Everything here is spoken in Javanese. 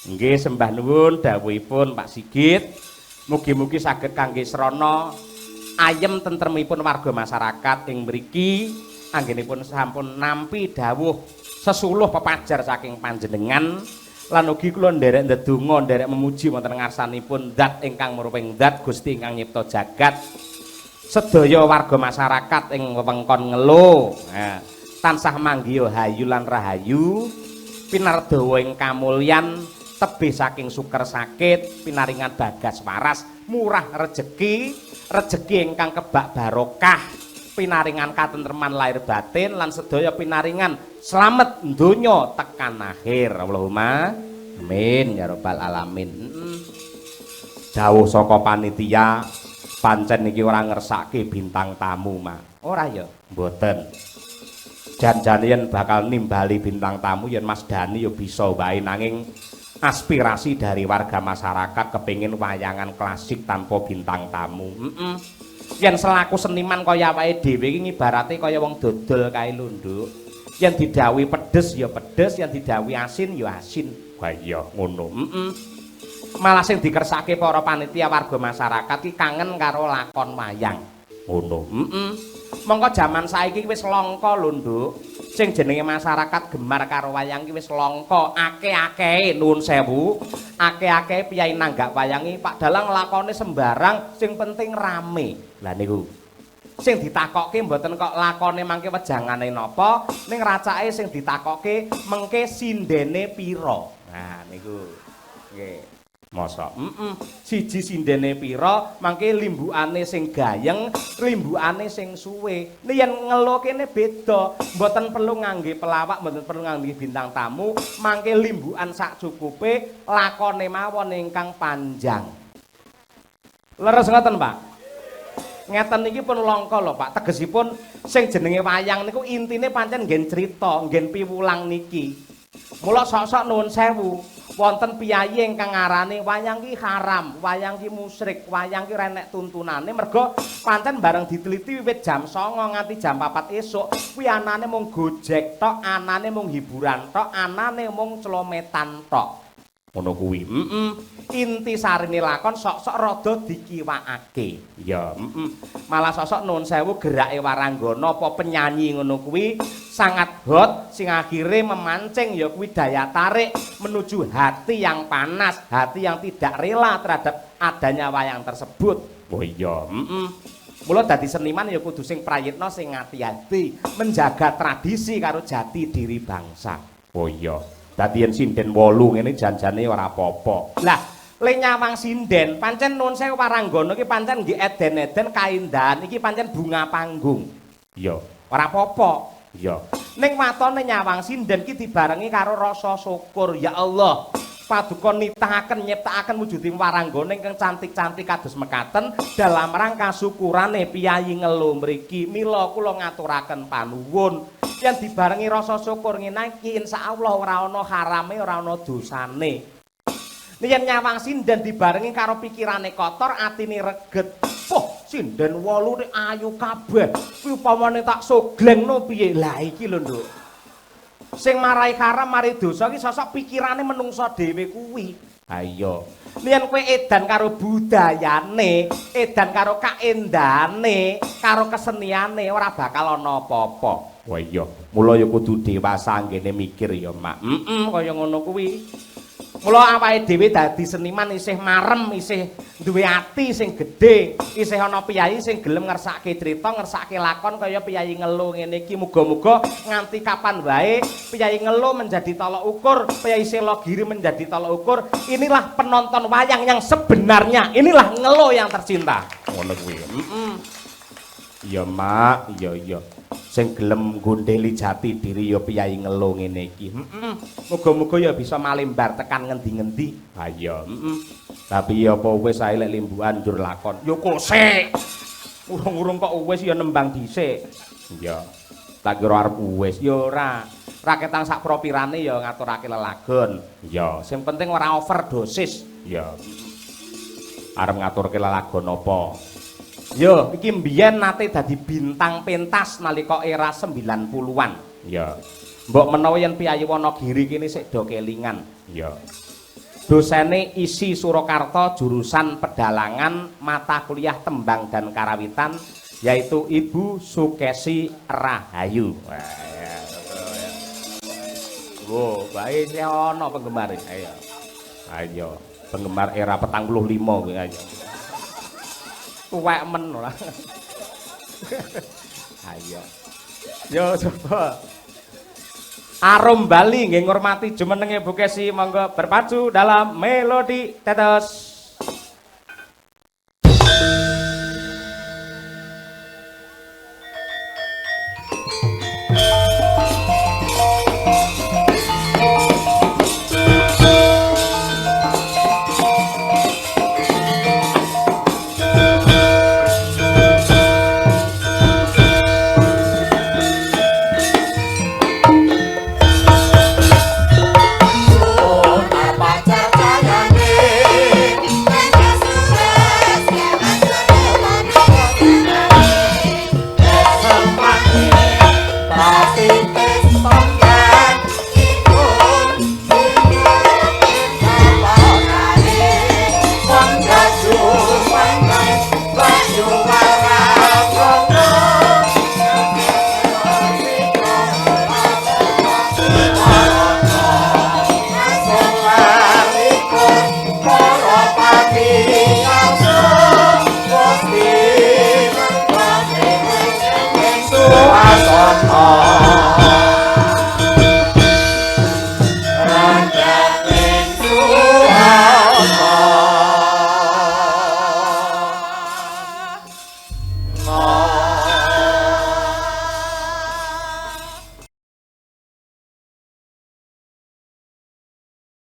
Nggih sembah nuwun dawuhipun Pak Sigit. Mugi-mugi saged kangge srana ayem tentremipun warga masyarakat ing mriki anggenipun sampun nampi dawuh sesuluh pepajar saking panjenengan lan ugi kula nderek ndedonga nderek memuji wonten ngarsanipun zat ingkang mruping zat Gusti ingkang nyipta jagat sedaya warga masyarakat ing wewengkon Ngelo tansah manggiya hayu lan rahayu pinardawa ing kamulyan tebih saking suker sakit pinaringan bagas waras murah rejeki ingkang kebak barokah pinaringan katentreman lahir batin lan sedaya pinaringan slamet donya tekan akhir Allahumma amin ya rabbal alamin. Dawuh saka panitia pancen niki ora ngersake bintang tamu Mak ora ya mboten janjane yen bakal nimbali bintang tamu yen Mas Dani ya bisa wae nanging aspirasi dari warga masyarakat kepingin wayangan klasik tanpa bintang tamu. Yen selaku seniman kaya awake dhewe iki ibarate kaya wong dodol kae lho, Nduk. Yen didhawuhi pedes ya pedes, yen didhawuhi asin ya asin. Wah iya ngono. Malah sing dikersake para panitia warga masyarakat iki kangen karo lakon wayang. Ngono. Mongko jaman saiki wis langka lho, Nduk. Sing jenenge masyarakat gemar karo wayang iki wis langka, akeh-akehe nuwun sewu, akeh-akehe piyai nanggak wayang iki Pak Dalang lakone sembarang, sing penting rame. Lah niku. Sing ditakokke mboten kok lakone mangke wejangane napa, ning racake sing ditakokke mengke sindene pira. Nah niku. Nggih. Mosok siji sindene pira mangke limbukane sing gayeng limbukane sing suwe yen Ngelo kene beda mboten perlu ngangge pelawak mboten perlu ngangge bintang tamu mangke limbukan sak cukupe lakone mawon ingkang panjang leres ngoten Pak ngeten niki pun langka lho Pak tegesipun sing jenenge wayang niku intine pancen nggen crita nggen piwulang niki mula sok-sok nuwun sewu wonten piyai ingkang ngarani wayang ki haram, wayang ki musyrik, wayang ki renek tuntunane mergo pancen bareng diteliti wiwit jam 09.00 nganti jam 4 esuk kuwi anane mung gojek tok, anane mung hiburan tok, anane mung celometan tok. Ngono kuwi. Inti sarine lakon sok-sok rada dikiwakake. Ya, malah sok-sok nuwun sewu gerake waranggana apa penyanyi ngono kuwi sangat hot sing akhire memancing ya kuwi daya tarik menuju hati yang panas, hati yang tidak rela terhadap adanya wayang tersebut. Oh iya, mula dadi seniman ya kudu sing prayitna sing ati-ati menjaga tradisi karo jati diri bangsa. Oh iya. Dadi yen sinden 8 ngene janjane ora apa-apa. Lah, le nyawang sinden pancen nuwun sewu waranggana iki pancen nggih eden-eden kaindahan iki pancen bunga panggung. Iya, ora apa-apa. Iya. Ning watone nyawang sinden iki dibarengi karo rasa syukur. Ya Allah, paduka nitahaken nyiptakaken wujuding waranggana ingkang cantik-cantik kados mekaten dalam rangka syukurane piyai Ngelo mriki. Mila kula ngaturaken panuwun yen dibarengi rasa syukur ngene iki insyaallah ora ana harame, ora ana dosane. Yen nyawang sinden dibarengi karo pikirane kotor, atine reget. Wah, sinden 8 nek ayu kabeh. Kuwi upamane tak soglengno piye? Lah iki lho, Nduk. Sing marai haram mari dosa iki sosok pikirane menungso dhewe kuwi. Ha iya. Yen kowe edan karo budayane, edan karo kaendane, karo keseniane ora bakal ana apa-apa. Wah iya, mula ya kudu dewasa nggene mikir ya, Mak. Kaya ngono kuwi. Mula awake dhewe dadi seniman isih marem, isih duwe ati sing gedhe, isih ana piyai sing gelem ngersake crita, ngersake lakon kaya piyai Ngelo ngene iki. Muga-muga nganti kapan wae piyai Ngelo menjadi tolok ukur, piyai Selogiri menjadi tolok ukur. Inilah penonton wayang yang sebenarnya, inilah Ngelo yang tercinta. Ngono kuwi. Iya, Mak, iya. Sing gelem gondheli jati diri ya piyai Ngelo ngene iki. Muga-muga ya bisa malimbar tekan ngendi-ngendi. Ha iya, Tapi ya apa wis ae lek limbukan njur lakon. Ya kosek. Urung-urung kok wis ya nembang dhisik. Iya. Tak kira arep wis ya ora. Raketan sak propirane ya ngaturake lelagon. Iya, sing penting ora overdosis. Iya. Arep ngaturke lelagon apa? Yo, iki mbiyen nate dadi bintang pentas nalika era 90-an. Ya. Mbok menawa yen Piyai Wonogiri kene sik do kelingan. Ya. dosene isi Surakarta jurusan pedalangan mata kuliah tembang dan karawitan yaitu Ibu Sukesi Rahayu. Wo, bae sih ono penggemar ayo. Ayo, penggemar era 45 kuwi ayo. Tuwek men ora. Ayo. Yo coba. Arum Bali nggih ngurmati jumenenge Bu Kesi monggo berpacu dalam melodi tetes.